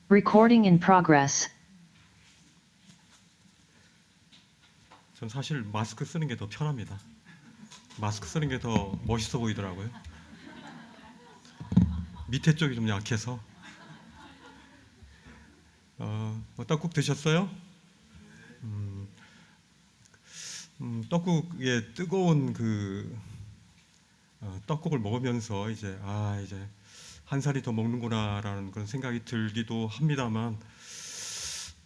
Recording in progress. 전 사실 마스크 쓰는 게 더 편합니다. 마스크 쓰는 게 더 멋있어 보이더라고요. 밑에 쪽이 좀 약해서. 떡국 드셨어요? 떡국에 뜨거운 떡국을 먹으면서 이제 한 살이 더 먹는구나라는 그런 생각이 들기도 합니다만,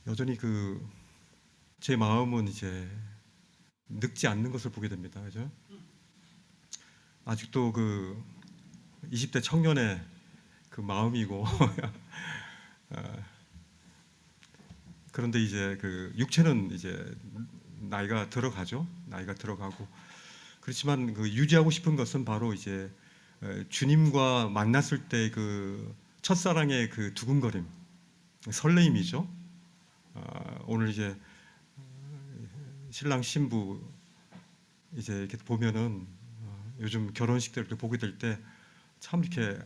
여전히 제 마음은 이제 늙지 않는 것을 보게 됩니다. 그죠? 아직도 20대 청년의 그 마음이고 그런데 이제 육체는 이제 나이가 들어가죠. 나이가 들어가고, 그렇지만 유지하고 싶은 것은 바로 이제 주님과 만났을 때 첫사랑의 두근거림, 설레임이죠. 오늘 이제 신랑 신부 이제 이렇게 보면은 요즘 결혼식들 이렇게 보게 될 때 참 이렇게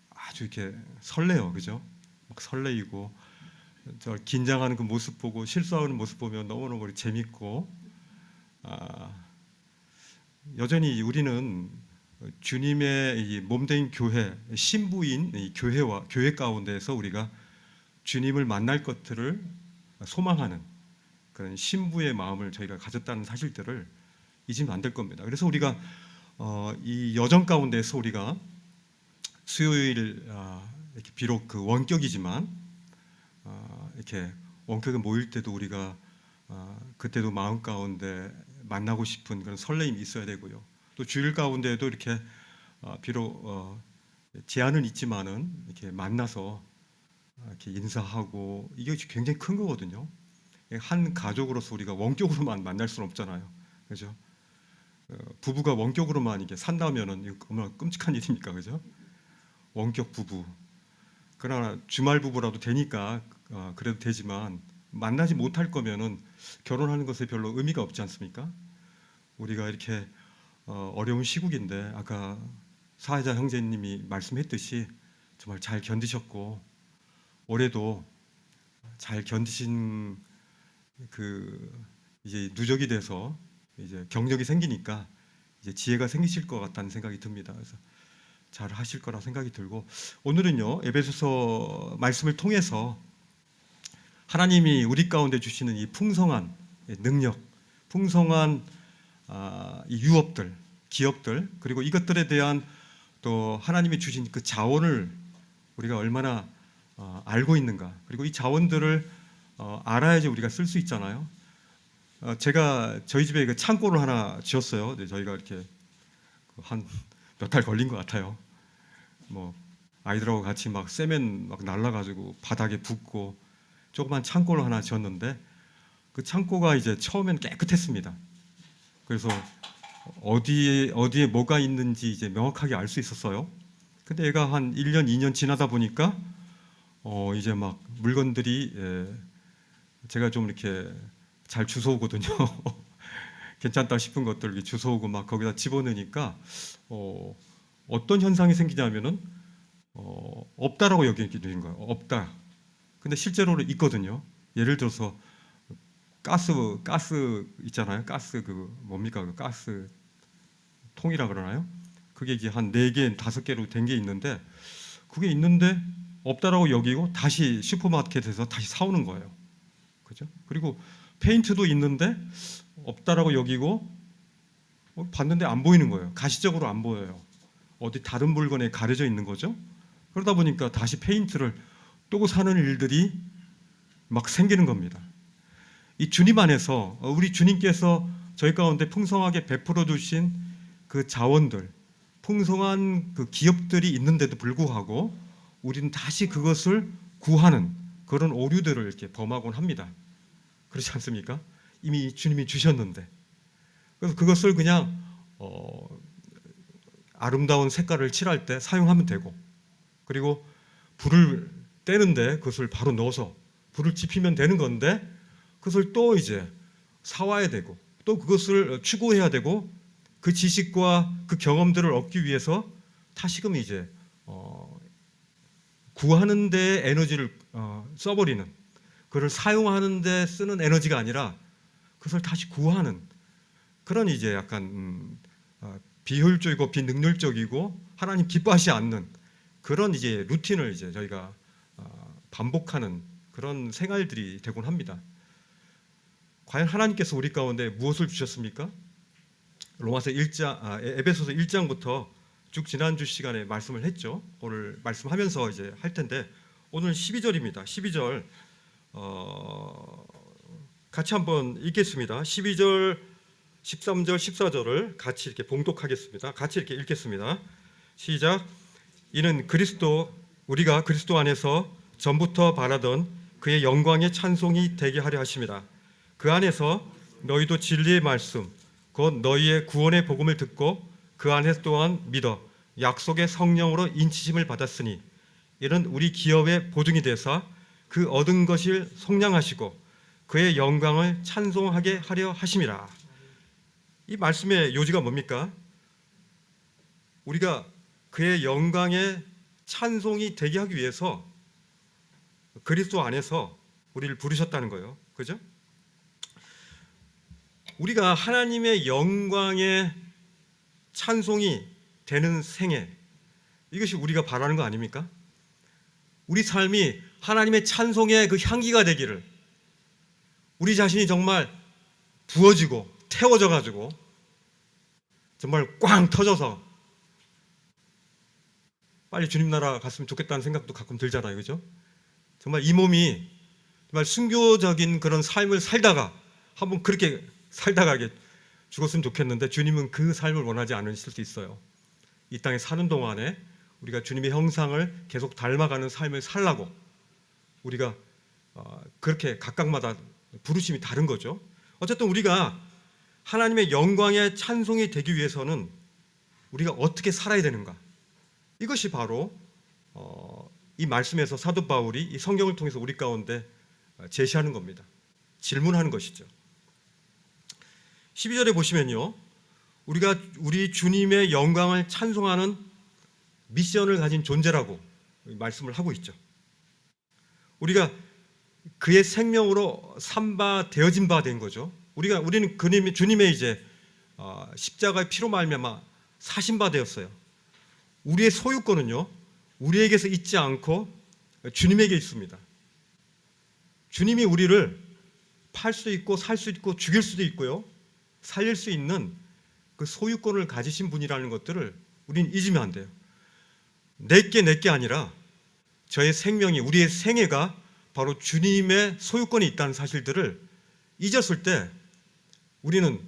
아주 이렇게 설레요, 그죠? 막 설레이고, 저 긴장하는 그 모습 보고 실수하는 모습 보면 너무너무 재밌고, 여전히 우리는 주님의 이 몸된 교회, 신부인 이 교회 가운데서 우리가 주님을 만날 것들을 소망하는 그런 신부의 마음을 저희가 가졌다는 사실들을 잊으면 안 될 겁니다. 그래서 우리가 이 여정 가운데서 우리가 수요일 이렇게 비록 원격이지만 이렇게 원격에 모일 때도 우리가 그때도 마음 가운데 만나고 싶은 그런 설레임이 있어야 되고요. 또 주일 가운데에도 이렇게 비록 제한은 있지만은 이렇게 만나서 이렇게 인사하고, 이게 굉장히 큰 거거든요. 한 가족으로서 우리가 원격으로만 만날 수는 없잖아요, 그죠? 부부가 원격으로만 이게 산다면은 이거 얼마나 끔찍한 일입니까, 그죠? 원격 부부. 그러나 주말 부부라도 되니까 그래도 되지만, 만나지 못할 거면은 결혼하는 것에 별로 의미가 없지 않습니까? 우리가 이렇게 어려운 시국인데, 아까 사회자 형제님이 말씀했듯이 정말 잘 견디셨고, 올해도 잘 견디신 이제 누적이 돼서 이제 경력이 생기니까 이제 지혜가 생기실 것 같다는 생각이 듭니다. 그래서 잘 하실 거라 생각이 들고, 오늘은요 에베소서 말씀을 통해서 하나님이 우리 가운데 주시는 이 풍성한 능력, 풍성한 이 유업들, 기업들, 그리고 이것들에 대한 또 하나님이 주신 그 자원을 우리가 얼마나 알고 있는가, 그리고 이 자원들을 알아야지 우리가 쓸 수 있잖아요. 제가 저희 집에 창고를 하나 지었어요. 네, 저희가 이렇게 한 몇 달 걸린 것 같아요. 뭐 아이들하고 같이 막 세면 막 날라가지고 바닥에 붓고 조그만 창고를 하나 지었는데, 그 창고가 이제 처음엔 깨끗했습니다. 그래서 어디에 뭐가 있는지 이제 명확하게 알 수 있었어요. 근데 얘가 한 1년, 2년 지나다 보니까 이제 막 물건들이 제가 좀 이렇게 잘 주워오거든요. 괜찮다 싶은 것들 이렇게 주워오고 막 거기다 집어넣으니까 어떤 현상이 생기냐면은 없다라고 여기게 되는 거예요. 없다. 근데 실제로는 있거든요. 예를 들어서 가스 있잖아요. 가스 뭡니까? 가스 통이라 그러나요? 그게 이제 한 4개, 5개로 된 게 있는데, 그게 있는데 없다라고 여기고 다시 슈퍼마켓에서 다시 사오는 거예요. 그죠? 그리고 페인트도 있는데 없다라고 여기고 봤는데 안 보이는 거예요. 가시적으로 안 보여요. 어디 다른 물건에 가려져 있는 거죠. 그러다 보니까 다시 페인트를 또 사는 일들이 막 생기는 겁니다. 이 주님 안에서 우리 주님께서 저희 가운데 풍성하게 베풀어 주신 그 자원들, 풍성한 그 기업들이 있는데도 불구하고 우리는 다시 그것을 구하는 그런 오류들을 이렇게 범하곤 합니다. 그렇지 않습니까? 이미 주님이 주셨는데. 그래서 그것을 그냥 아름다운 색깔을 칠할 때 사용하면 되고, 그리고 불을 떼는데 그것을 바로 넣어서 불을 지피면 되는 건데, 그것을 또 이제 사와야 되고, 또 그것을 추구해야 되고, 그 지식과 그 경험들을 얻기 위해서 다시금 이제 구하는 데 에너지를 써버리는, 그걸 사용하는 데 쓰는 에너지가 아니라 그것을 다시 구하는 그런 이제 약간 비효율적이고 비능률적이고 하나님 기뻐하지 않는 그런 이제 루틴을 이제 저희가 반복하는 그런 생활들이 되곤 합니다. 과연 하나님께서 우리 가운데 무엇을 주셨습니까? 에베소서 1장부터 쭉 지난주 시간에 말씀을 했죠. 오늘 말씀하면서 이제 할 텐데 오늘 12절입니다. 12절 같이 한번 읽겠습니다. 12절, 13절, 14절을 같이 이렇게 봉독하겠습니다. 같이 이렇게 읽겠습니다. 시작. 이는 우리가 그리스도 안에서 전부터 바라던 그의 영광의 찬송이 되게 하려 하심이라. 그 안에서 너희도 진리의 말씀 곧 너희의 구원의 복음을 듣고 그 안에서 또한 믿어 약속의 성령으로 인치심을 받았으니 이는 우리 기업의 보증이 되사 그 얻은 것을 속량하시고 그의 영광을 찬송하게 하려 하심이라. 이 말씀의 요지가 뭡니까? 우리가 그의 영광의 찬송이 되게 하기 위해서 그리스도 안에서 우리를 부르셨다는 거예요. 그죠? 우리가 하나님의 영광의 찬송이 되는 생애, 이것이 우리가 바라는 거 아닙니까? 우리 삶이 하나님의 찬송의 그 향기가 되기를, 우리 자신이 정말 부어지고 태워져 가지고 정말 꽝 터져서 빨리 주님 나라 갔으면 좋겠다는 생각도 가끔 들잖아요. 그죠? 정말 이 몸이 정말 순교적인 그런 삶을 살다가 한번 그렇게 살다가 죽었으면 좋겠는데 주님은 그 삶을 원하지 않으실 수 있어요. 이 땅에 사는 동안에 우리가 주님의 형상을 계속 닮아가는 삶을 살라고 우리가 그렇게 각각마다 부르심이 다른 거죠. 어쨌든 우리가 하나님의 영광의 찬송이 되기 위해서는 우리가 어떻게 살아야 되는가, 이것이 바로 이 말씀에서 사도 바울이 이 성경을 통해서 우리 가운데 제시하는 겁니다. 질문하는 것이죠. 12절에 보시면요, 우리가 우리 주님의 영광을 찬송하는 미션을 가진 존재라고 말씀을 하고 있죠. 우리가 그의 생명으로 삼바 되어진 바 된 거죠. 우리는 주님의 이제 십자가의 피로 말미암아 사신 바 되었어요. 우리의 소유권은요, 우리에게서 있지 않고 주님에게 있습니다. 주님이 우리를 팔 수도 있고 살 수도 있고 죽일 수도 있고요, 살릴 수 있는 그 소유권을 가지신 분이라는 것들을 우리는 잊으면 안 돼요. 내게 아니라 저의 생명이, 우리의 생애가 바로 주님의 소유권이 있다는 사실들을 잊었을 때 우리는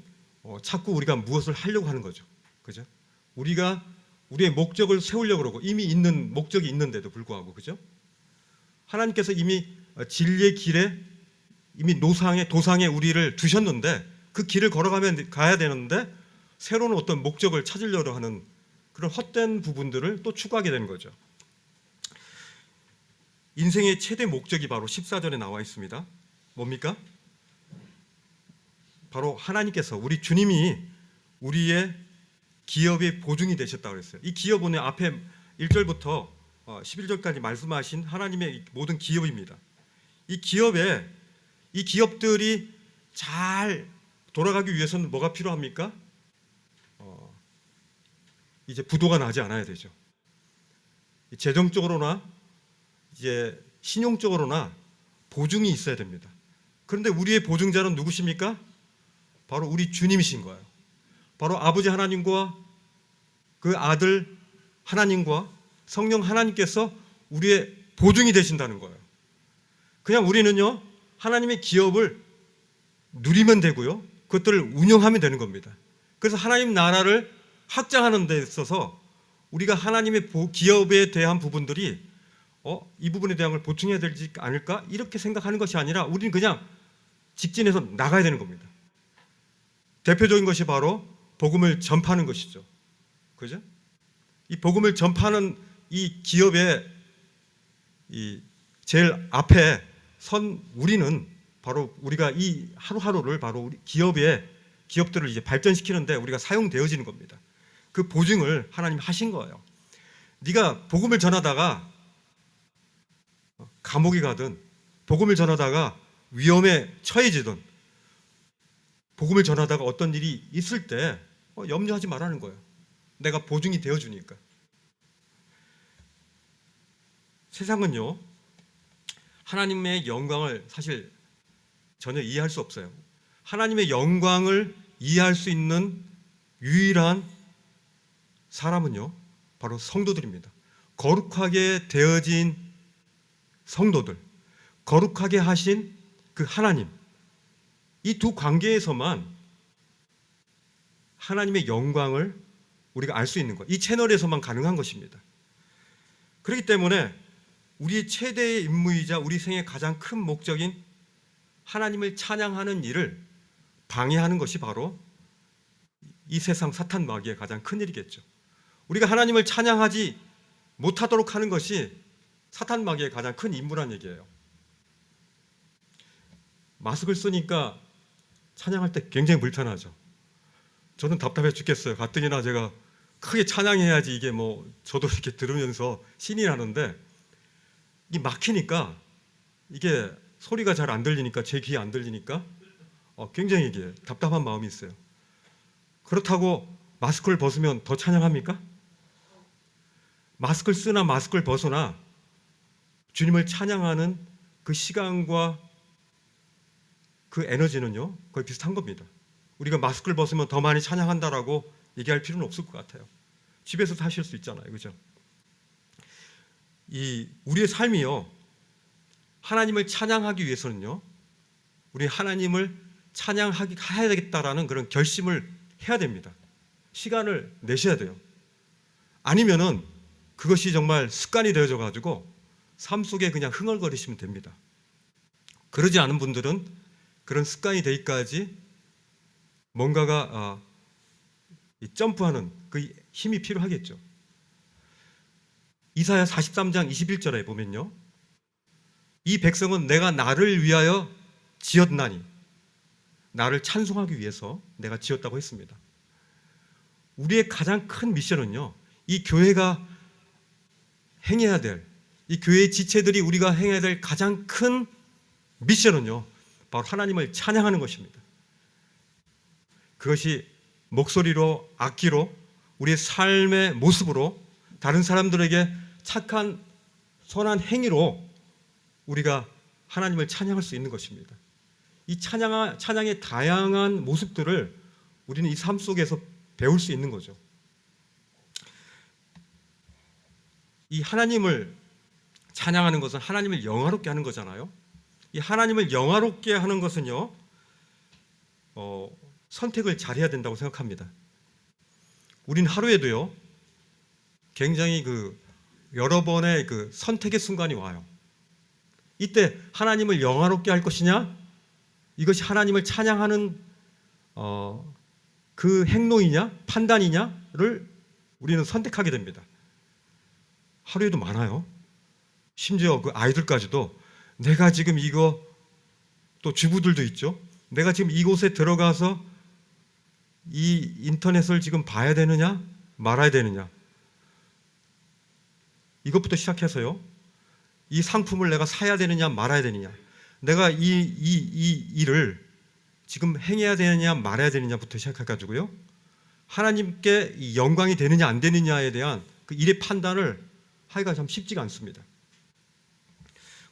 자꾸 우리가 무엇을 하려고 하는 거죠. 그죠? 우리가 우리의 목적을 세우려고 그러고 이미 있는 목적이 있는데도 불구하고, 그죠? 하나님께서 이미 진리의 길에, 이미 도상에 우리를 두셨는데 그 길을 가야 되는데 새로운 어떤 목적을 찾으려고 하는 그런 헛된 부분들을 또 추구하게 되는 거죠. 인생의 최대 목적이 바로 14절에 나와 있습니다. 뭡니까? 바로 하나님께서, 우리 주님이 우리의 기업의 보증이 되셨다고 그랬어요. 이 기업은 앞에 1절부터 11절까지 말씀하신 하나님의 모든 기업입니다. 이 기업들이 잘 돌아가기 위해서는 뭐가 필요합니까? 이제 부도가 나지 않아야 되죠. 재정적으로나 이제 신용적으로나 보증이 있어야 됩니다. 그런데 우리의 보증자는 누구십니까? 바로 우리 주님이신 거예요. 바로 아버지 하나님과 그 아들 하나님과 성령 하나님께서 우리의 보증이 되신다는 거예요. 그냥 우리는요, 하나님의 기업을 누리면 되고요, 그것들을 운영하면 되는 겁니다. 그래서 하나님 나라를 확장하는 데 있어서 우리가 하나님의 기업에 대한 부분들이 이 부분에 대한 걸 보충해야 되지 않을까, 이렇게 생각하는 것이 아니라 우리는 그냥 직진해서 나가야 되는 겁니다. 대표적인 것이 바로 복음을 전파하는 것이죠. 그죠? 이 복음을 전파하는 이 기업의 이 제일 앞에 선 우리는 바로 우리가 이 하루하루를 바로 우리 기업들을 이제 발전시키는데 우리가 사용되어지는 겁니다. 그 보증을 하나님 하신 거예요. 네가 복음을 전하다가 감옥에 가든 복음을 전하다가 위험에 처해지든 복음을 전하다가 어떤 일이 있을 때 염려하지 말라는 거예요. 내가 보증이 되어주니까. 세상은요, 하나님의 영광을 사실 전혀 이해할 수 없어요. 하나님의 영광을 이해할 수 있는 유일한 사람은요, 바로 성도들입니다. 거룩하게 되어진 성도들, 거룩하게 하신 그 하나님, 이 두 관계에서만 하나님의 영광을 우리가 알 수 있는 것, 이 채널에서만 가능한 것입니다. 그렇기 때문에 우리의 최대의 임무이자 우리 생의 가장 큰 목적인 하나님을 찬양하는 일을 방해하는 것이 바로 이 세상 사탄 마귀의 가장 큰 일이겠죠. 우리가 하나님을 찬양하지 못하도록 하는 것이 사탄 마귀의 가장 큰 임무란 얘기예요. 마스크를 쓰니까 찬양할 때 굉장히 불편하죠. 저는 답답해 죽겠어요. 가뜩이나 제가 크게 찬양해야지 이게 뭐 저도 이렇게 들으면서 신이 나는데 이 막히니까 이게 소리가 잘 안 들리니까, 제 귀에 안 들리니까 굉장히 이게 답답한 마음이 있어요. 그렇다고 마스크를 벗으면 더 찬양합니까? 마스크를 쓰나 마스크를 벗으나 주님을 찬양하는 그 시간과 그 에너지는요 거의 비슷한 겁니다. 우리가 마스크를 벗으면 더 많이 찬양한다라고 얘기할 필요는 없을 것 같아요. 집에서도 하실 수 있잖아요, 그죠? 우리의 삶이요, 하나님을 찬양하기 위해서는요, 우리 하나님을 찬양해야 되겠다라는 그런 결심을 해야 됩니다. 시간을 내셔야 돼요. 아니면은 그것이 정말 습관이 되어져 가지고 삶 속에 그냥 흥얼거리시면 됩니다. 그러지 않은 분들은 그런 습관이 되기까지 뭔가가 점프하는 그 힘이 필요하겠죠. 이사야 43장 21절에 보면요, 이 백성은 내가 나를 위하여 지었나니, 나를 찬송하기 위해서 내가 지었다고 했습니다. 우리의 가장 큰 미션은요, 이 교회가 행해야 될, 이 교회의 지체들이 우리가 행해야 될 가장 큰 미션은요, 바로 하나님을 찬양하는 것입니다. 그것이 목소리로, 악기로, 우리의 삶의 모습으로, 다른 사람들에게 착한 선한 행위로 우리가 하나님을 찬양할 수 있는 것입니다. 이 찬양의 다양한 모습들을 우리는 이 삶 속에서 배울 수 있는 거죠. 이 하나님을 찬양하는 것은 하나님을 영화롭게 하는 거잖아요. 이 하나님을 영화롭게 하는 것은요, 선택을 잘해야 된다고 생각합니다. 우린 하루에도요, 굉장히 여러 번의 선택의 순간이 와요. 이때 하나님을 영화롭게 할 것이냐, 이것이 하나님을 찬양하는 그 행동이냐, 판단이냐를 우리는 선택하게 됩니다. 하루에도 많아요. 심지어 그 아이들까지도 내가 지금 이거, 또 주부들도 있죠. 내가 지금 이곳에 들어가서 이 인터넷을 지금 봐야 되느냐 말아야 되느냐, 이것부터 시작해서요, 이 상품을 내가 사야 되느냐 말아야 되느냐, 내가 이 일을 지금 행해야 되느냐 말아야 되느냐부터 시작해가지고요, 하나님께 이 영광이 되느냐 안 되느냐에 대한 그 일의 판단을 하기가 참 쉽지가 않습니다.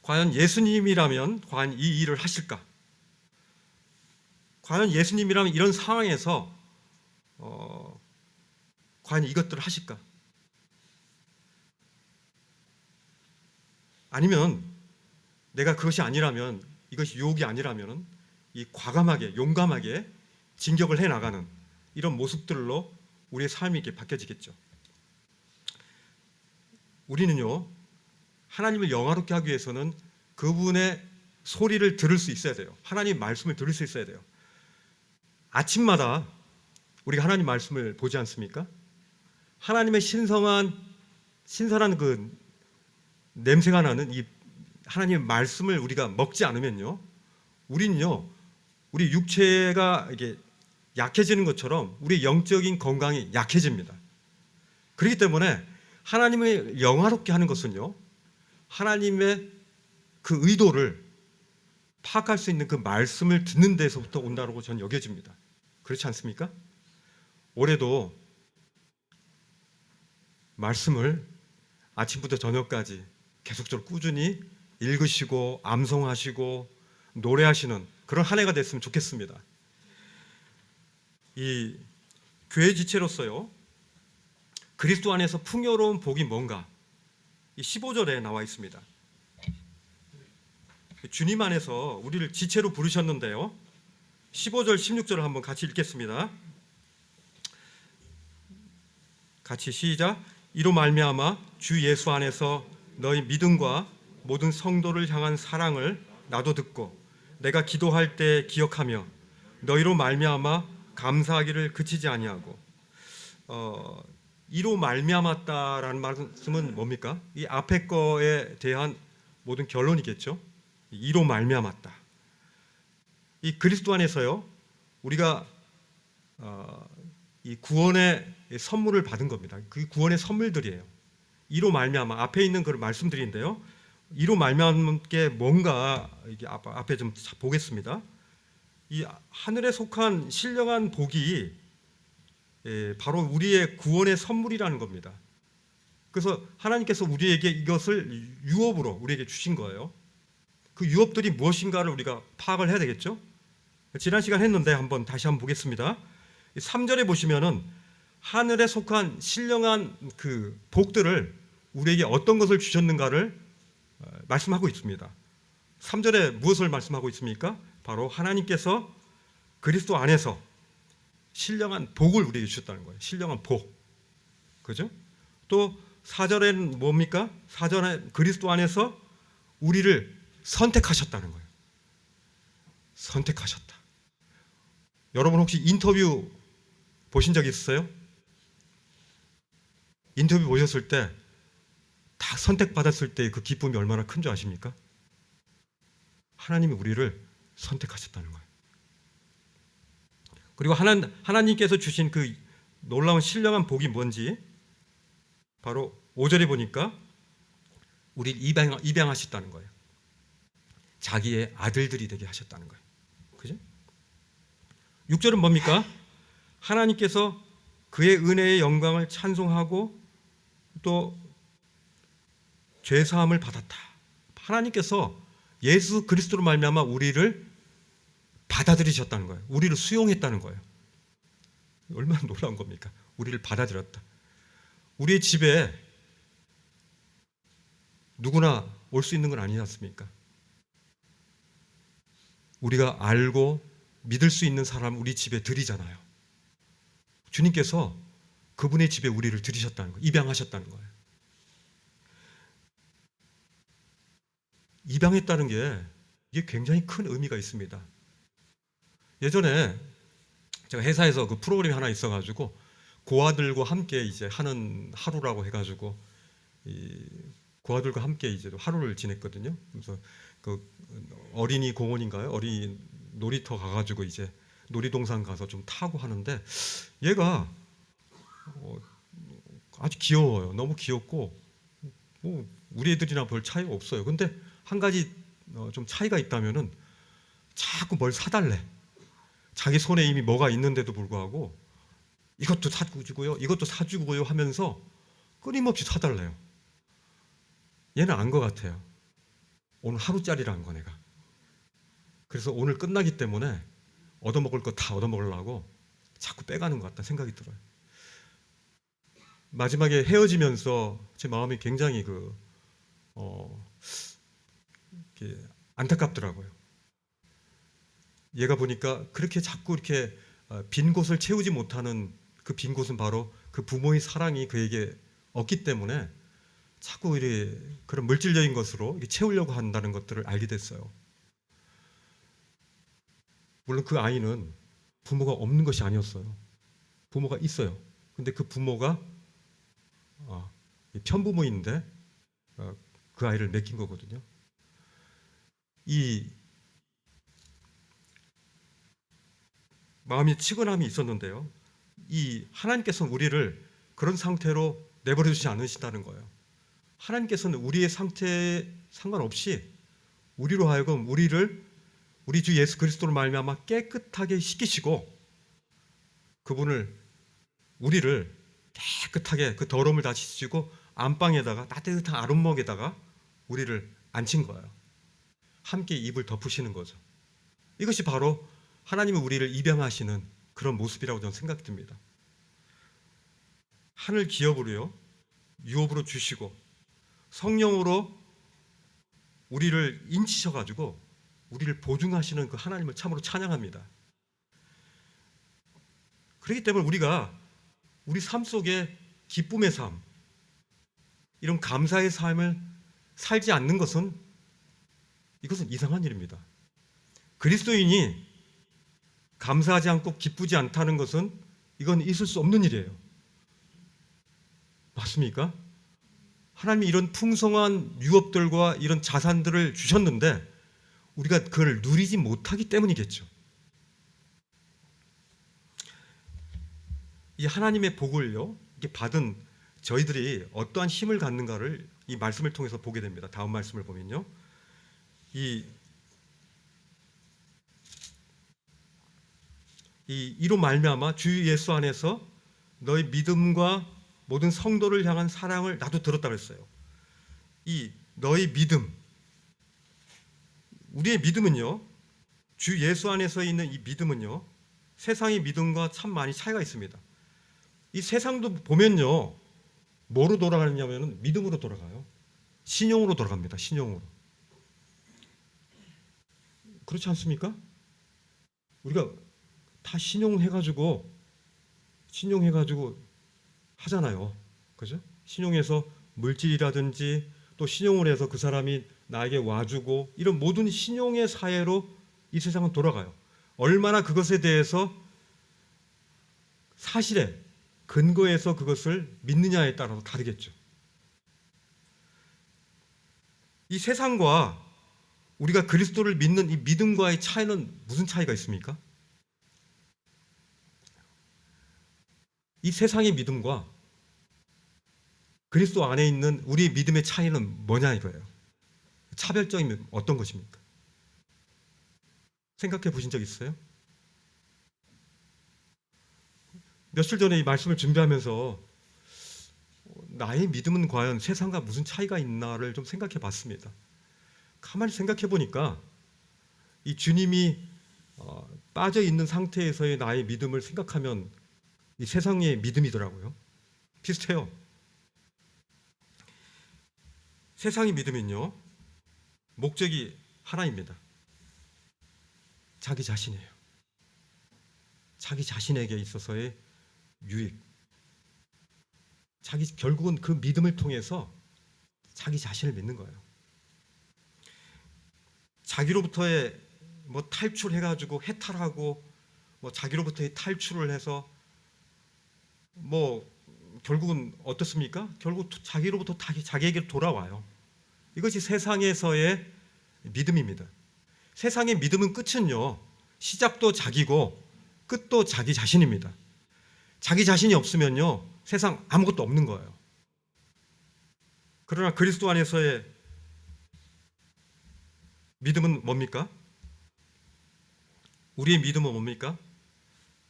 과연 예수님이라면 과연 이 일을 하실까? 과연 예수님이라면 이런 상황에서 과연 이것들을 하실까? 아니면 내가 그것이 아니라면, 이것이 유혹이 아니라면 이 과감하게, 용감하게 진격을 해나가는 이런 모습들로 우리의 삶이 이렇게 바뀌어지겠죠. 우리는요, 하나님을 영화롭게 하기 위해서는 그분의 소리를 들을 수 있어야 돼요. 하나님 말씀을 들을 수 있어야 돼요. 아침마다 우리가 하나님 말씀을 보지 않습니까? 하나님의 신선한 그 냄새가 나는 이 하나님의 말씀을 우리가 먹지 않으면요, 우리는요, 우리 육체가 이게 약해지는 것처럼 우리 영적인 건강이 약해집니다. 그렇기 때문에 하나님을 영화롭게 하는 것은요, 하나님의 그 의도를 파악할 수 있는 그 말씀을 듣는 데서부터 온다고 저는 여겨집니다. 그렇지 않습니까? 올해도 말씀을 아침부터 저녁까지 계속적으로 꾸준히 읽으시고 암송하시고 노래하시는 그런 한 해가 됐으면 좋겠습니다. 이 교회 지체로서요, 그리스도 안에서 풍요로운 복이 뭔가, 이 15절에 나와 있습니다. 주님 안에서 우리를 지체로 부르셨는데요, 15절 16절을 한번 같이 읽겠습니다. 같이 시작. 이로 말미암아 주 예수 안에서 너희 믿음과 모든 성도를 향한 사랑을 나도 듣고 내가 기도할 때 기억하며 너희로 말미암아 감사하기를 그치지 아니하고. 이로 말미암았다라는 말씀은 뭡니까? 이 앞에 거에 대한 모든 결론이겠죠. 이로 말미암았다. 이 그리스도 안에서요, 우리가 이 구원의 선물을 받은 겁니다. 그 구원의 선물들이에요. 이로 말미암아, 앞에 있는 그 말씀들인데요, 이로 말미암은 게 뭔가 이게 앞에 좀 보겠습니다. 이 하늘에 속한 신령한 복이 바로 우리의 구원의 선물이라는 겁니다. 그래서 하나님께서 우리에게 이것을 유업으로 우리에게 주신 거예요. 그 유업들이 무엇인가를 우리가 파악을 해야 되겠죠. 지난 시간 했는데 다시 한번 보겠습니다. 3절에 보시면은 하늘에 속한 신령한 그 복들을 우리에게 어떤 것을 주셨는가를 말씀하고 있습니다. 3절에 무엇을 말씀하고 있습니까? 바로 하나님께서 그리스도 안에서 신령한 복을 우리에게 주셨다는 거예요. 신령한 복. 그죠? 또 4절에는 뭡니까? 4절에 그리스도 안에서 우리를 선택하셨다는 거예요. 선택하셨다. 여러분 혹시 인터뷰 보신 적 있으세요? 인터뷰 보셨을 때 다 선택받았을 때 그 기쁨이 얼마나 큰 줄 아십니까? 하나님이 우리를 선택하셨다는 거예요. 그리고 하나님께서 주신 그 놀라운 신령한 복이 뭔지 바로 5절에 보니까 우리를 입양하셨다는 거예요. 자기의 아들들이 되게 하셨다는 거예요. 그죠? 6절은 뭡니까? 하나님께서 그의 은혜의 영광을 찬송하고 또 죄사함을 받았다. 하나님께서 예수 그리스도로 말미암아 우리를 받아들이셨다는 거예요. 우리를 수용했다는 거예요. 얼마나 놀라운 겁니까? 우리를 받아들였다. 우리의 집에 누구나 올 수 있는 건 아니지 않습니까? 우리가 알고 믿을 수 있는 사람 우리 집에 들이잖아요. 주님께서 그분의 집에 우리를 들이셨다는 거예요. 입양하셨다는 거예요. 입양했다는 게 이게 굉장히 큰 의미가 있습니다. 예전에 제가 회사에서 그 프로그램이 하나 있어가지고 고아들과 함께 이제 하는 하루라고 해가지고 이 고아들과 함께 이제 하루를 지냈거든요. 그래서 그 어린이 공원인가요? 어린이 놀이터 가가지고 이제 놀이동산 가서 좀 타고 하는데 얘가 아주 귀여워요. 너무 귀엽고 뭐 우리 애들이나 별 차이가 없어요. 근데 한 가지 좀 차이가 있다면은 자꾸 뭘 사달래. 자기 손에 이미 뭐가 있는데도 불구하고 이것도 사주고요, 이것도 사주고요 하면서 끊임없이 사달래요. 얘는 안 것 같아요. 오늘 하루짜리라는 거 내가. 그래서 오늘 끝나기 때문에 얻어먹을 거 다 얻어먹으려고 자꾸 빼가는 것 같다 생각이 들어요. 마지막에 헤어지면서 제 마음이 굉장히 안타깝더라고요. 얘가 보니까 그렇게 자꾸 이렇게 빈 곳을 채우지 못하는 그 빈 곳은 바로 그 부모의 사랑이 그에게 없기 때문에 자꾸 이렇게 그런 물질적인 것으로 채우려고 한다는 것들을 알게 됐어요. 물론 그 아이는 부모가 없는 것이 아니었어요. 부모가 있어요. 근데 그 부모가 편부모인데 그 아이를 맡긴 거거든요. 이 마음이 치근함이 있었는데요. 이 하나님께서는 우리를 그런 상태로 내버려 두지 않으신다는 거예요. 하나님께서는 우리의 상태에 상관없이 우리로 하여금 우리 주 예수 그리스도로 말미암아 깨끗하게 씻기시고 우리를 깨끗하게 그 더러움을 다 씻으시고 안방에다가 따뜻한 아름목에다가 우리를 앉힌 거예요. 함께 이불 덮으시는 거죠. 이것이 바로 하나님이 우리를 입양하시는 그런 모습이라고 저는 생각이 듭니다. 하늘 기업으로요, 유업으로 주시고 성령으로 우리를 인치셔가지고 우리를 보증하시는 그 하나님을 참으로 찬양합니다. 그렇기 때문에 우리가 우리 삶 속에 기쁨의 삶, 이런 감사의 삶을 살지 않는 것은 이것은 이상한 일입니다. 그리스도인이 감사하지 않고 기쁘지 않다는 것은 이건 있을 수 없는 일이에요. 맞습니까? 하나님이 이런 풍성한 유업들과 이런 자산들을 주셨는데 우리가 그걸 누리지 못하기 때문이겠죠. 이 하나님의 복을요, 이게 받은 저희들이 어떠한 힘을 갖는가를 이 말씀을 통해서 보게 됩니다. 다음 말씀을 보면요, 이로 말미암아 주 예수 안에서 너희 믿음과 모든 성도를 향한 사랑을 나도 들었다 그랬어요. 이 너희 믿음, 우리의 믿음은요, 주 예수 안에서 있는 이 믿음은요, 세상의 믿음과 참 많이 차이가 있습니다. 이 세상도 보면요, 뭐로 돌아가냐면 믿음으로 돌아가요. 신용으로 돌아갑니다. 신용으로. 그렇지 않습니까? 우리가 다 신용해가지고 하잖아요. 그죠? 신용해서 물질이라든지 또 신용을 해서 그 사람이 나에게 와주고 이런 모든 신용의 사회로 이 세상은 돌아가요. 얼마나 그것에 대해서 사실에 근거해서 그것을 믿느냐에 따라서 다르겠죠. 이 세상과 우리가 그리스도를 믿는 이 믿음과의 차이는 무슨 차이가 있습니까? 이 세상의 믿음과 그리스도 안에 있는 우리의 믿음의 차이는 뭐냐 이거예요. 차별점이 어떤 것입니까? 생각해 보신 적 있어요? 며칠 전에 이 말씀을 준비하면서 나의 믿음은 과연 세상과 무슨 차이가 있나를 좀 생각해 봤습니다. 가만히 생각해 보니까 이 주님이 빠져 있는 상태에서의 나의 믿음을 생각하면 이 세상의 믿음이더라고요. 비슷해요. 세상의 믿음은요, 목적이 하나입니다. 자기 자신이에요. 자기 자신에게 있어서의 유익. 결국은 그 믿음을 통해서 자기 자신을 믿는 거예요. 자기로부터의 탈출해가지고 해탈하고 자기로부터의 탈출을 해서 결국은 어떻습니까? 결국 자기로부터 자기에게 돌아와요. 이것이 세상에서의 믿음입니다. 세상의 믿음은 끝은요, 시작도 자기고 끝도 자기 자신입니다. 자기 자신이 없으면요, 세상 아무것도 없는 거예요. 그러나 그리스도 안에서의 믿음은 뭡니까? 우리의 믿음은 뭡니까?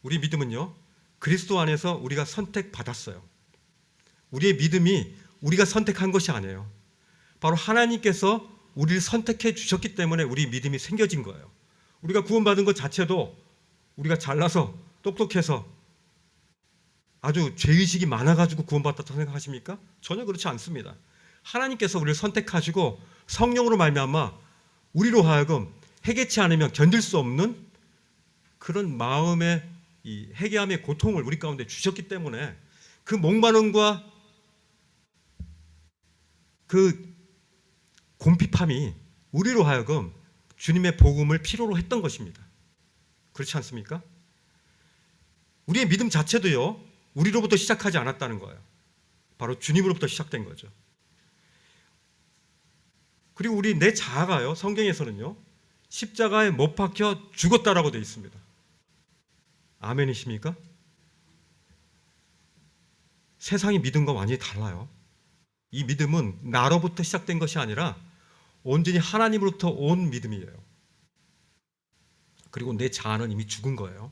우리 믿음은요, 그리스도 안에서 우리가 선택받았어요. 우리의 믿음이 우리가 선택한 것이 아니에요. 바로 하나님께서 우리를 선택해 주셨기 때문에 우리 믿음이 생겨진 거예요. 우리가 구원받은 것 자체도 우리가 잘나서 똑똑해서 아주 죄의식이 많아가지고 구원받았다고 생각하십니까? 전혀 그렇지 않습니다. 하나님께서 우리를 선택하시고 성령으로 말미암아 우리로 하여금 해결치 않으면 견딜 수 없는 그런 마음의 이 회개함의 고통을 우리 가운데 주셨기 때문에 그 목마름과 그 곰핍함이 우리로 하여금 주님의 복음을 필요로 했던 것입니다. 그렇지 않습니까? 우리의 믿음 자체도요, 우리로부터 시작하지 않았다는 거예요. 바로 주님으로부터 시작된 거죠. 그리고 내 자아가요, 성경에서는요, 십자가에 못 박혀 죽었다라고 되어 있습니다. 아멘이십니까? 세상의 믿음과 완전히 달라요. 이 믿음은 나로부터 시작된 것이 아니라 온전히 하나님으로부터 온 믿음이에요. 그리고 내 자아는 이미 죽은 거예요.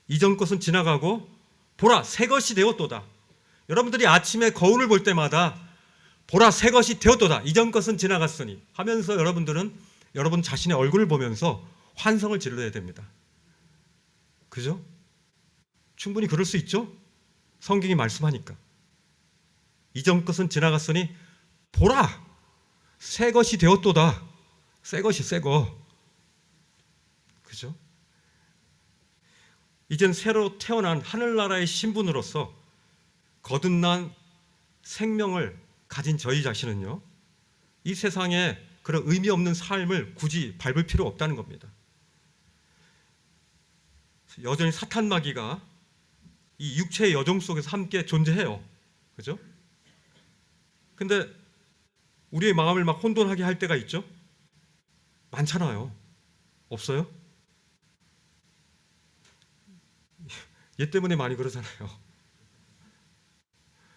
이전 것은 지나가고 보라 새 것이 되었도다. 여러분들이 아침에 거울을 볼 때마다 보라 새 것이 되었도다. 이전 것은 지나갔으니 하면서 여러분들은 여러분 자신의 얼굴을 보면서 환성을 질러야 됩니다. 그죠? 충분히 그럴 수 있죠? 성경이 말씀하니까. 이전 것은 지나갔으니 보라 새 것이 되었도다. 새 것이 새 거. 그죠? 이젠 새로 태어난 하늘나라의 신분으로서 거듭난 생명을 가진 저희 자신은요, 이 세상에 그런 의미 없는 삶을 굳이 밟을 필요 없다는 겁니다. 여전히 사탄 마귀가 이 육체의 여정 속에서 함께 존재해요. 그죠? 근데 우리의 마음을 막 혼돈하게 할 때가 있죠? 많잖아요. 없어요? 얘 때문에 많이 그러잖아요.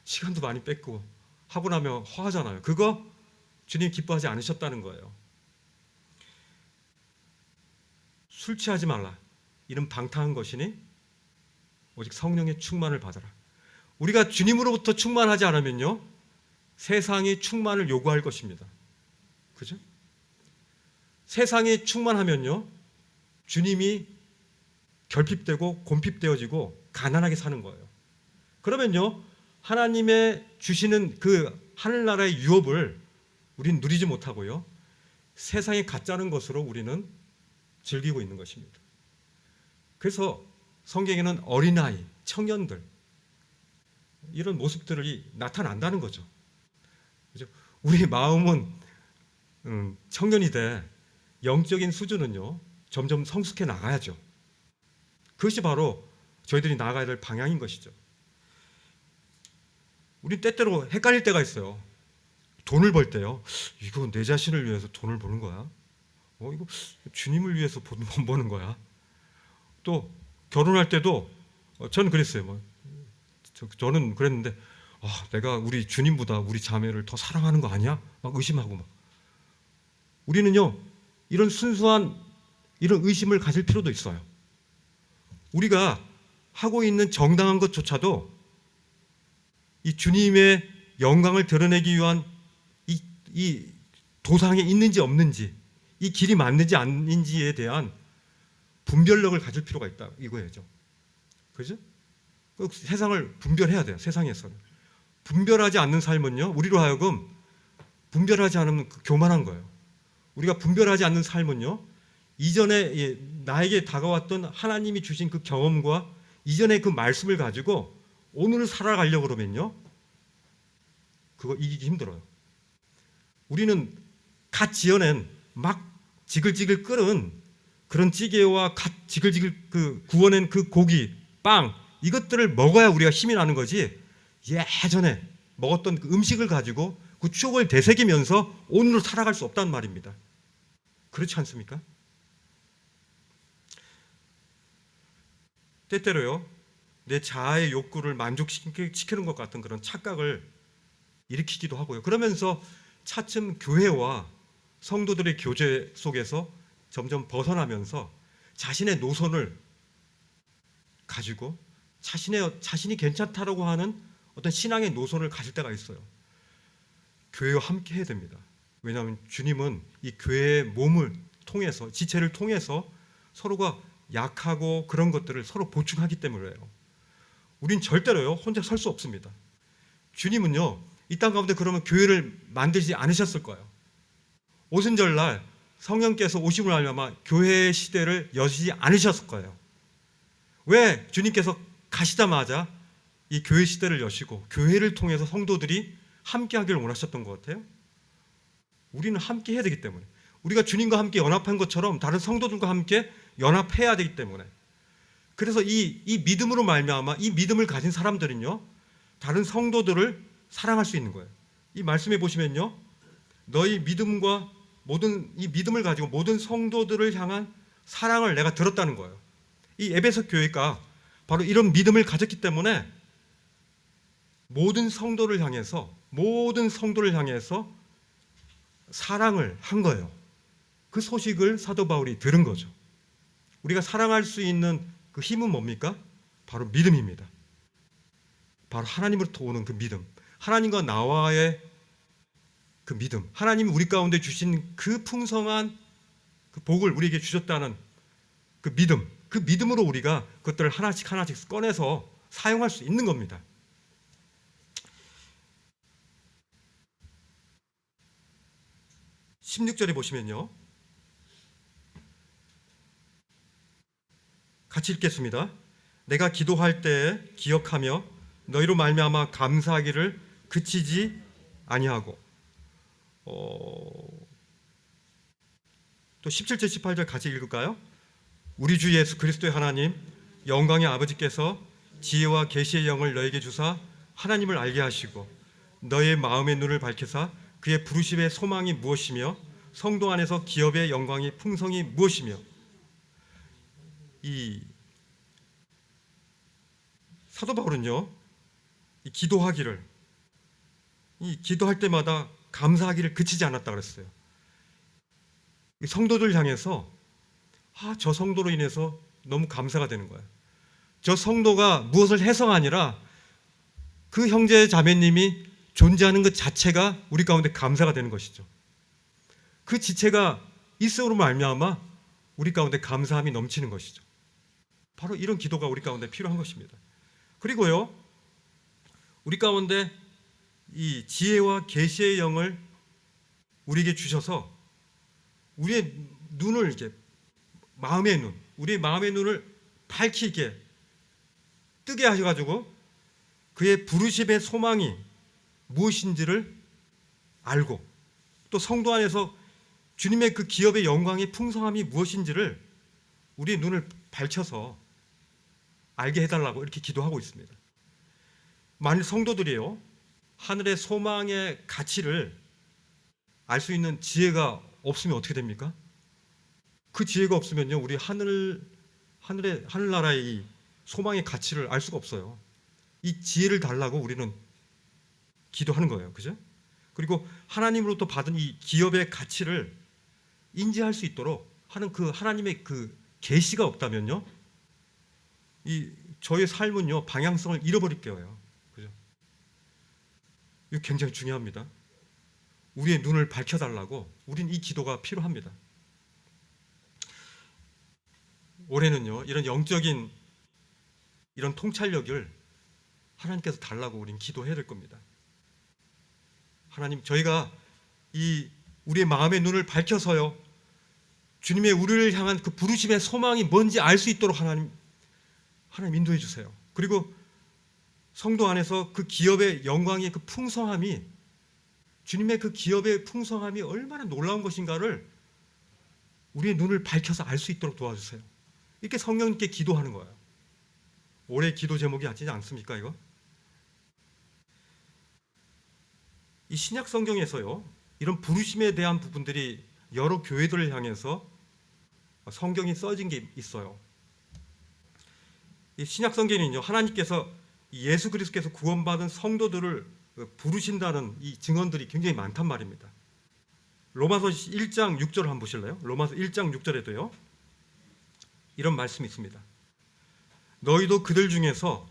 시간도 많이 뺏고 하고 나면 허하잖아요. 그거 주님 기뻐하지 않으셨다는 거예요. 술 취하지 말라. 이런 방탕한 것이니 오직 성령의 충만을 받아라. 우리가 주님으로부터 충만하지 않으면요, 세상이 충만을 요구할 것입니다. 그죠? 세상이 충만하면요, 주님이 결핍되고 곰핍되어지고 가난하게 사는 거예요. 그러면요, 하나님의 주시는 그 하늘나라의 유업을 우리는 누리지 못하고요, 세상의 가짜는 것으로 우리는 즐기고 있는 것입니다. 그래서 성경에는 어린아이, 청년들 이런 모습들이 나타난다는 거죠. 그죠? 우리 마음은 청년이 돼 영적인 수준은요 점점 성숙해 나가야죠. 그것이 바로 저희들이 나아가야 될 방향인 것이죠. 우리 때때로 헷갈릴 때가 있어요. 돈을 벌 때요, 이거 내 자신을 위해서 돈을 버는 거야? 이거 주님을 위해서 돈 버는 거야? 또 결혼할 때도 저는 그랬어요. 저는 그랬는데 내가 우리 주님보다 우리 자매를 더 사랑하는 거 아니야? 막 의심하고 막. 우리는요 이런 순수한 이런 의심을 가질 필요도 있어요. 우리가 하고 있는 정당한 것조차도 이 주님의 영광을 드러내기 위한 이 도상에 있는지 없는지, 이 길이 맞는지 아닌지에 대한 분별력을 가질 필요가 있다 이거예요. 그죠? 세상을 분별해야 돼요. 세상에서는 분별하지 않는 삶은요, 우리로 하여금 분별하지 않으면 교만한 거예요. 우리가 분별하지 않는 삶은요, 이전에 나에게 다가왔던 하나님이 주신 그 경험과 이전의 그 말씀을 가지고 오늘을 살아가려고 그러면요, 그거 이기기 힘들어요. 우리는 갓 지어낸 막 지글지글 끓은 그런 찌개와 갓 지글지글 구워낸 그 고기, 빵 이것들을 먹어야 우리가 힘이 나는 거지, 예전에 먹었던 그 음식을 가지고 그 추억을 되새기면서 오늘을 살아갈 수 없다는 말입니다. 그렇지 않습니까? 때때로요, 내 자아의 욕구를 만족시키는 것 같은 그런 착각을 일으키기도 하고요. 그러면서 차츰 교회와 성도들의 교제 속에서 점점 벗어나면서 자신의 노선을 가지고 자신이 괜찮다라고 하는 어떤 신앙의 노선을 가질 때가 있어요. 교회와 함께 해야 됩니다. 왜냐하면 주님은 이 교회의 몸을 통해서, 지체를 통해서 서로가 약하고 그런 것들을 서로 보충하기 때문이에요. 우린 절대로요 혼자 설 수 없습니다. 주님은요 이 땅 가운데 그러면 교회를 만들지 않으셨을 거예요. 오순절날 성령께서 오심을 알려면 교회의 시대를 여시지 않으셨을 거예요. 왜 주님께서 가시자마자 이 교회 시대를 여시고 교회를 통해서 성도들이 함께 하기를 원하셨던 것 같아요? 우리는 함께 해야 되기 때문에, 우리가 주님과 함께 연합한 것처럼 다른 성도들과 함께 연합해야 되기 때문에, 그래서 이 믿음으로 말미암아 이 믿음을 가진 사람들은요 다른 성도들을 사랑할 수 있는 거예요. 이 말씀에 보시면요, 너희 믿음과 이 믿음을 가지고 모든 성도들을 향한 사랑을 내가 들었다는 거예요. 이 에베소 교회가 바로 이런 믿음을 가졌기 때문에 모든 성도를 향해서 사랑을 한 거예요. 그 소식을 사도 바울이 들은 거죠. 우리가 사랑할 수 있는 그 힘은 뭡니까? 바로 믿음입니다. 바로 하나님으로부터 오는 그 믿음, 하나님과 나와의 그 믿음, 하나님이 우리 가운데 주신 그 풍성한 그 복을 우리에게 주셨다는 그 믿음, 그 믿음으로 우리가 그것들을 하나씩 하나씩 꺼내서 사용할 수 있는 겁니다. 16절에 보시면요, 같이 읽겠습니다. 내가 기도할 때 기억하며 너희로 말미암아 감사하기를 그치지 아니하고. 또 17절 18절 같이 읽을까요? 우리 주 예수 그리스도의 하나님 영광의 아버지께서 지혜와 계시의 영을 너에게 주사 하나님을 알게 하시고 너의 마음의 눈을 밝히사 그의 부르심의 소망이 무엇이며 성도 안에서 기업의 영광이 풍성이 무엇이며. 이 사도 바울은요, 이 기도하기를, 이 기도할 때마다 감사하기를 그치지 않았다 그랬어요. 이 성도들 향해서 저 성도로 인해서 너무 감사가 되는 거예요. 저 성도가 무엇을 해서가 아니라 그 형제 자매님이 존재하는 것 자체가 우리 가운데 감사가 되는 것이죠. 그 지체가 있음으로 말미암아 우리 가운데 감사함이 넘치는 것이죠. 바로 이런 기도가 우리 가운데 필요한 것입니다. 그리고요, 우리 가운데 이 지혜와 계시의 영을 우리에게 주셔서 우리의 눈을 이렇게 마음의 눈, 우리의 마음의 눈을 밝히게 뜨게 하셔가지고 그의 부르심의 소망이 무엇인지를 알고 또 성도 안에서 주님의 그 기업의 영광의 풍성함이 무엇인지를 우리의 눈을 밝혀서 알게 해달라고 이렇게 기도하고 있습니다. 만일 성도들이요, 하늘의 소망의 가치를 알 수 있는 지혜가 없으면 어떻게 됩니까? 그 지혜가 없으면요, 우리 하늘나라의 이 소망의 가치를 알 수가 없어요. 이 지혜를 달라고 우리는 기도하는 거예요. 그죠? 그리고 하나님으로부터 받은 이 기업의 가치를 인지할 수 있도록 하는 그 하나님의 그 계시가 없다면요, 이 저의 삶은요, 방향성을 잃어버릴 거예요. 그죠? 이거 굉장히 중요합니다. 우리의 눈을 밝혀달라고 우린 이 기도가 필요합니다. 올해는요, 이런 영적인 이런 통찰력을 하나님께서 달라고 우린 기도해야 될 겁니다. 하나님, 저희가 이 우리의 마음의 눈을 밝혀서요, 주님의 우리를 향한 그 부르심의 소망이 뭔지 알 수 있도록 하나님 인도해 주세요. 그리고 성도 안에서 그 기업의 영광의 그 풍성함이, 주님의 그 기업의 풍성함이 얼마나 놀라운 것인가를 우리의 눈을 밝혀서 알 수 있도록 도와주세요. 이렇게 성령님께 기도하는 거예요. 올해 기도 제목이 아니지 않습니까, 이거? 이 신약 성경에서요, 이런 부르심에 대한 부분들이 여러 교회들을 향해서 성경이 써진 게 있어요. 이 신약 성경은요, 하나님께서 예수 그리스도께서 구원받은 성도들을 부르신다는 이 증언들이 굉장히 많단 말입니다. 로마서 1장 6절을 한번 보실래요? 로마서 1장 6절에도요, 이런 말씀이 있습니다. 너희도 그들 중에서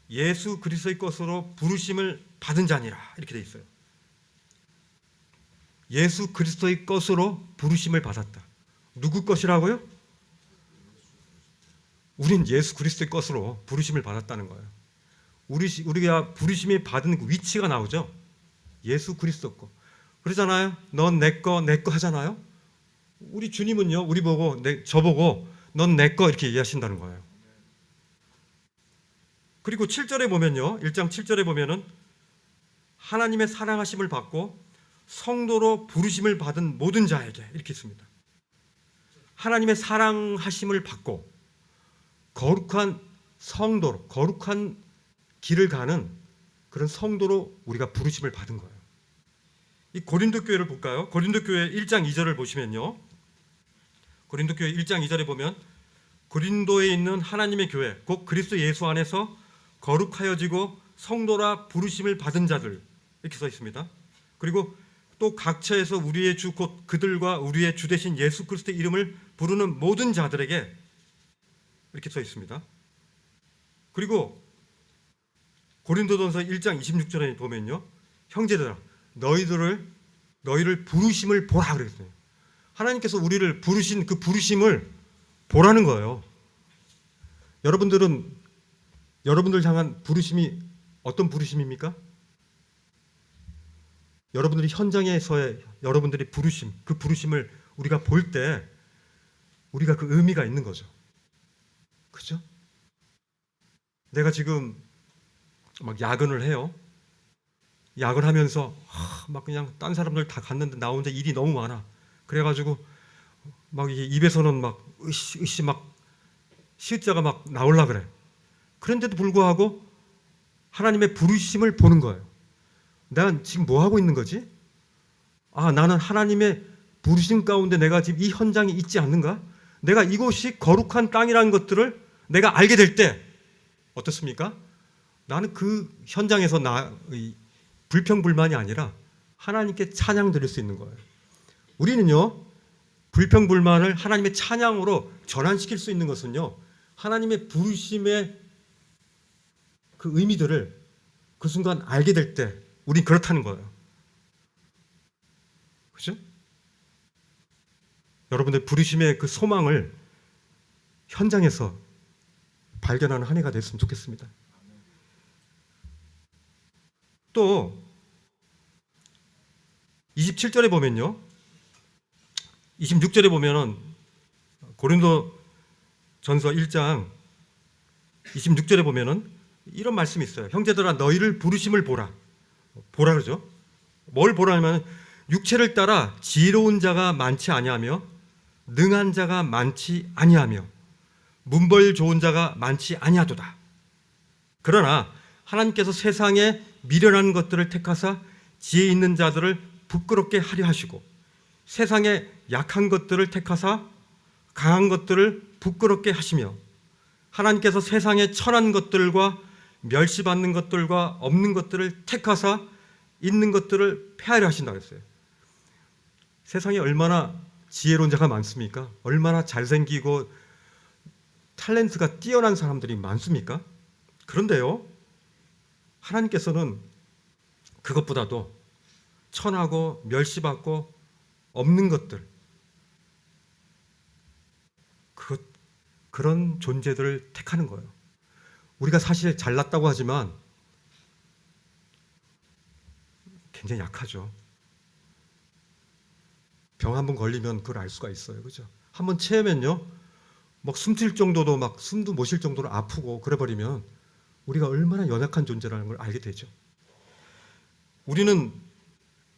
예수 그리스도의 것으로 부르심을 받은 자니라, 이렇게 돼 있어요. 예수 그리스도의 것으로 부르심을 받았다. 누구 것이라고요? 우린 예수 그리스도의 것으로 부르심을 받았다는 거예요. 우리가 부르심이 받은 그 위치가 나오죠. 예수 그리스도 거. 그러잖아요. 넌 내 거 하잖아요. 우리 주님은요, 우리 보고 저보고 넌 내 거 이렇게 얘기하신다는 거예요. 그리고 7절에 보면요, 1장 7절에 보면은 하나님의 사랑하심을 받고 성도로 부르심을 받은 모든 자에게, 이렇게 있습니다. 하나님의 사랑하심을 받고 거룩한 성도로, 거룩한 길을 가는 그런 성도로 우리가 부르심을 받은 거예요. 이 고린도 교회를 볼까요? 고린도 교회 1장 2절을 보시면요, 고린도 교회 1장 2절에 보면 고린도에 있는 하나님의 교회, 곧 그리스도 예수 안에서 거룩하여지고 성도라 부르심을 받은 자들, 이렇게 써 있습니다. 그리고 또 각처에서 우리의 주 곧 그들과 우리의 주 되신 예수 그리스도의 이름을 부르는 모든 자들에게 이렇게 써 있습니다. 그리고 고린도전서 1장 26절에 보면요, 형제들아 너희를 부르심을 보라 그랬어요. 하나님께서 우리를 부르신 그 부르심을 보라는 거예요. 여러분들 향한 부르심이 어떤 부르심입니까? 여러분들이 현장에서의 여러분들의 부르심, 그 부르심을 우리가 볼 때 우리가 그 의미가 있는 거죠. 그죠? 내가 지금 막 야근을 해요. 야근하면서 막 그냥 딴 사람들 다 갔는데 나 혼자 일이 너무 많아. 그래가지고 막 입에서는 막 으쌰 막 시읒자가 막 나올라 그래. 그런데도 불구하고 하나님의 부르심을 보는 거예요. 난 지금 뭐 하고 있는 거지? 나는 하나님의 부르심 가운데 내가 지금 이 현장에 있지 않는가? 내가 이곳이 거룩한 땅이라는 것들을 내가 알게 될 때 어떻습니까? 나는 그 현장에서 불평불만이 아니라 하나님께 찬양 드릴 수 있는 거예요. 우리는요, 불평불만을 하나님의 찬양으로 전환시킬 수 있는 것은요, 하나님의 부르심의 그 의미들을 그 순간 알게 될 때 우린 그렇다는 거예요. 그죠? 여러분들 부르심의 그 소망을 현장에서 발견하는 한 해가 됐으면 좋겠습니다. 또 27절에 보면요, 26절에 보면은 고린도전서 1장 26절에 보면은 이런 말씀이 있어요. 형제들아 너희를 부르심을 보라 그러죠. 뭘 보라냐면 육체를 따라 지혜로운 자가 많지 아니하며 능한 자가 많지 아니하며 문벌 좋은 자가 많지 아니하도다. 그러나 하나님께서 세상에 미련한 것들을 택하사 지혜 있는 자들을 부끄럽게 하려 하시고 세상에 약한 것들을 택하사 강한 것들을 부끄럽게 하시며 하나님께서 세상에 천한 것들과 멸시받는 것들과 없는 것들을 택하사 있는 것들을 폐하려 하신다고 했어요. 세상에 얼마나 지혜로운 자가 많습니까? 얼마나 잘생기고 탤런트가 뛰어난 사람들이 많습니까? 그런데요, 하나님께서는 그것보다도 천하고 멸시받고 없는 것들, 그런 존재들을 택하는 거예요. 우리가 사실 잘났다고 하지만 굉장히 약하죠. 병 한 번 걸리면 그걸 알 수가 있어요. 그죠? 한번 체하면요, 막 숨쉴 정도도 막 숨도 못 쉴 정도로 아프고 그래버리면 우리가 얼마나 연약한 존재라는 걸 알게 되죠. 우리는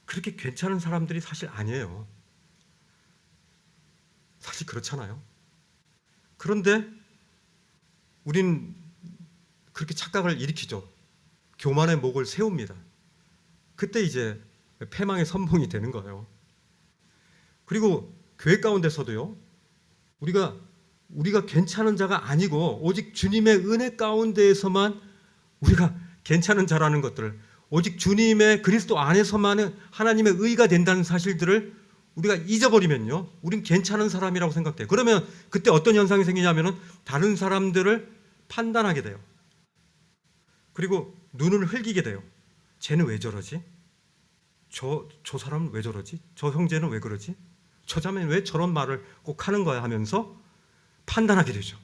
그렇게 괜찮은 사람들이 사실 아니에요. 사실 그렇잖아요. 그런데 우린 그렇게 착각을 일으키죠. 교만의 목을 세웁니다. 그때 이제 패망의 선봉이 되는 거예요. 그리고 교회 가운데서도요, 우리가 괜찮은 자가 아니고 오직 주님의 은혜 가운데에서만 우리가 괜찮은 자라는 것들을, 오직 주님의 그리스도 안에서만 하나님의 의가 된다는 사실들을 우리가 잊어버리면요, 우린 괜찮은 사람이라고 생각돼요. 그러면 그때 어떤 현상이 생기냐면은 다른 사람들을 판단하게 돼요. 그리고 눈을 흘기게 돼요. 쟤는 왜 저러지? 저 사람은 왜 저러지? 저 형제는 왜 그러지? 저 자매는 왜 저런 말을 꼭 하는 거야 하면서 판단하게 되죠.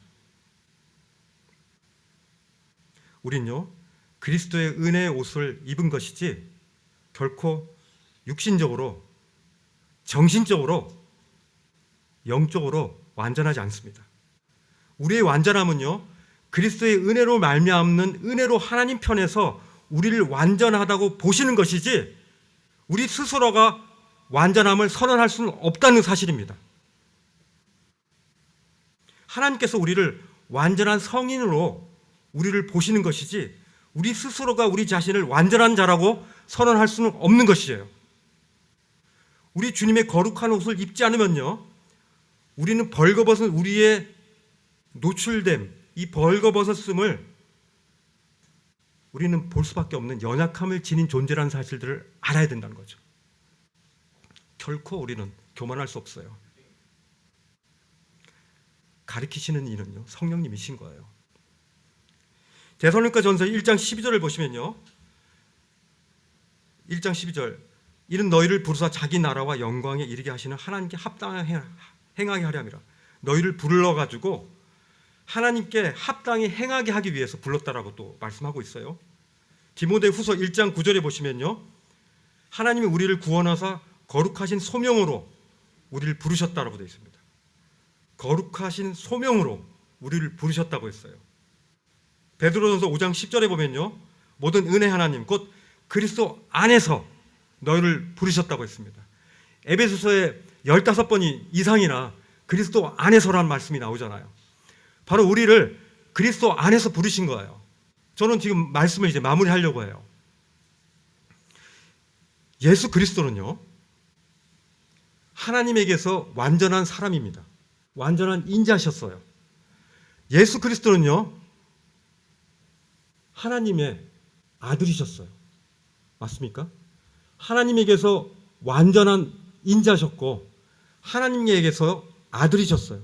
우린요, 그리스도의 은혜의 옷을 입은 것이지 결코 육신적으로, 정신적으로, 영적으로 완전하지 않습니다. 우리의 완전함은요, 그리스도의 은혜로 말미암는 은혜로 하나님 편에서 우리를 완전하다고 보시는 것이지 우리 스스로가 완전함을 선언할 수는 없다는 사실입니다. 하나님께서 우리를 완전한 성인으로 우리를 보시는 것이지 우리 스스로가 우리 자신을 완전한 자라고 선언할 수는 없는 것이에요. 우리 주님의 거룩한 옷을 입지 않으면요, 우리는 벌거벗은 우리의 노출됨, 이 벌거벗었음을 우리는 볼 수밖에 없는 연약함을 지닌 존재라는 사실들을 알아야 된다는 거죠. 결코 우리는 교만할 수 없어요. 가르치시는 이는요 성령님이신 거예요. 데살로니가전서 1장 12절을 보시면요, 1장 12절, 이는 너희를 부르사 자기 나라와 영광에 이르게 하시는 하나님께 합당하게 행하게 하려 함이라. 너희를 불러가지고 하나님께 합당히 행하게 하기 위해서 불렀다라고 또 말씀하고 있어요. 디모데후서 1장 9절에 보시면요, 하나님이 우리를 구원하사 거룩하신 소명으로 우리를 부르셨다라고 되어 있습니다. 거룩하신 소명으로 우리를 부르셨다고 했어요. 베드로전서 5장 10절에 보면요, 모든 은혜 하나님 곧 그리스도 안에서 너희를 부르셨다고 했습니다. 에베소서에 15번 이상이나 그리스도 안에서라는 말씀이 나오잖아요. 바로 우리를 그리스도 안에서 부르신 거예요. 저는 지금 말씀을 이제 마무리하려고 해요. 예수 그리스도는요, 하나님에게서 완전한 사람입니다. 완전한 인자셨어요. 예수 그리스도는요, 하나님의 아들이셨어요. 맞습니까? 하나님에게서 완전한 인자셨고 하나님에게서 아들이셨어요.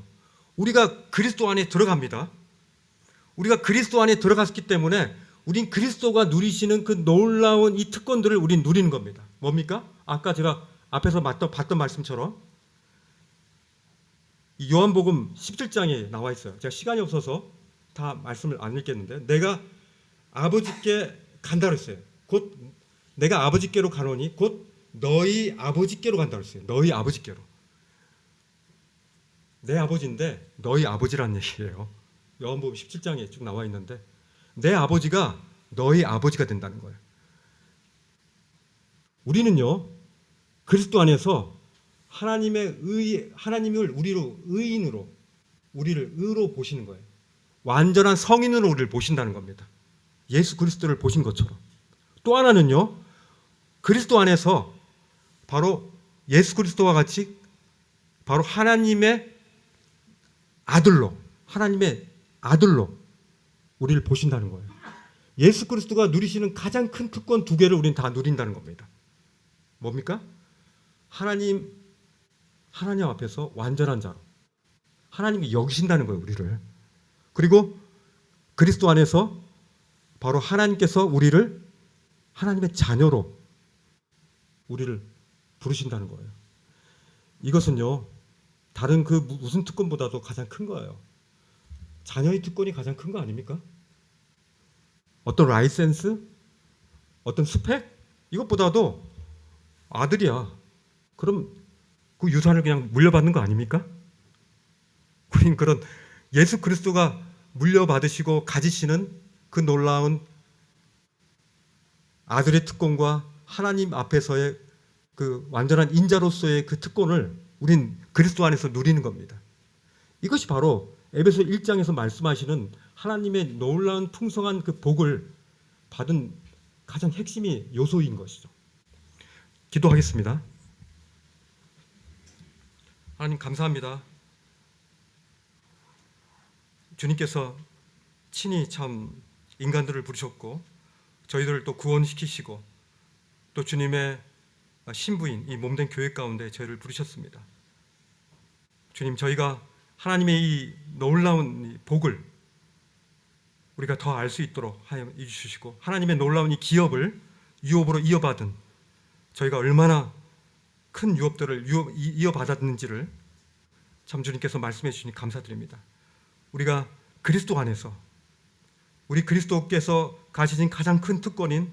우리가 그리스도 안에 들어갑니다. 우리가 그리스도 안에 들어갔기 때문에 우린 그리스도가 누리시는 그 놀라운 이 특권들을 우린 누리는 겁니다. 뭡니까? 아까 제가 앞에서 봤던 말씀처럼 이 요한복음 17장에 나와 있어요. 제가 시간이 없어서 다 말씀을 안 읽겠는데, 내가 아버지께 간다 그랬어요. 곧 내가 아버지께로 가노니 곧 너희 아버지께로 간다 그랬어요. 너희 아버지께로. 내 아버지인데 너희 아버지라는 얘기예요. 요한복음 17장에 쭉 나와 있는데 내 아버지가 너희 아버지가 된다는 거예요. 우리는요, 그리스도 안에서 하나님을 우리로 의인으로, 우리를 의로 보시는 거예요. 완전한 성인으로 우리를 보신다는 겁니다. 예수 그리스도를 보신 것처럼. 또 하나는요, 그리스도 안에서 바로 예수 그리스도와 같이 바로 하나님의 아들로 우리를 보신다는 거예요. 예수 그리스도가 누리시는 가장 큰 특권 두 개를 우리는 다 누린다는 겁니다. 뭡니까? 하나님 앞에서 완전한 자로 하나님이 여기신다는 거예요, 우리를. 그리고 그리스도 안에서 바로 하나님께서 우리를 하나님의 자녀로 우리를 부르신다는 거예요. 이것은요, 다른 그 무슨 특권보다도 가장 큰 거예요. 자녀의 특권이 가장 큰 거 아닙니까? 어떤 라이센스, 어떤 스펙, 이것보다도 아들이야. 그럼 그 유산을 그냥 물려받는 거 아닙니까? 우린 그런 예수 그리스도가 물려받으시고 가지시는 그 놀라운 아들의 특권과 하나님 앞에서의 그 완전한 인자로서의 그 특권을 우린 그리스도 안에서 누리는 겁니다. 이것이 바로 에베소 1장에서 말씀하시는 하나님의 놀라운 풍성한 그 복을 받은 가장 핵심이 요소인 것이죠. 기도하겠습니다. 하나님 감사합니다. 주님께서 친히 참 인간들을 부르셨고 저희들을 또 구원시키시고 또 주님의 신부인 이 몸된 교회 가운데 저희를 부르셨습니다. 주님, 저희가 하나님의 이 놀라운 복을 우리가 더 알 수 있도록 하여 주시고 하나님의 놀라운 이 기업을 유업으로 이어받은 저희가 얼마나 큰 유업들을 이어받았는지를 참 주님께서 말씀해 주시니 감사드립니다. 우리가 그리스도 안에서 우리 그리스도께서 가지신 가장 큰 특권인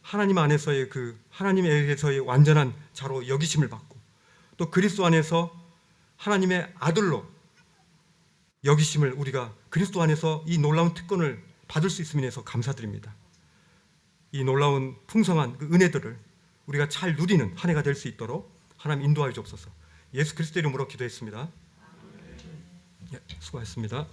하나님 안에서의 그 하나님에게서의 완전한 자로 여기심을 받고 또 그리스도 안에서 하나님의 아들로 여기심을 우리가 그리스도 안에서 이 놀라운 특권을 받을 수 있음에 대해서 감사드립니다. 이 놀라운 풍성한 그 은혜들을 우리가 잘 누리는 한 해가 될 수 있도록 하나님 인도하여 주옵소서. 예수 그리스도 이름으로 기도했습니다. 예, 수고하셨습니다.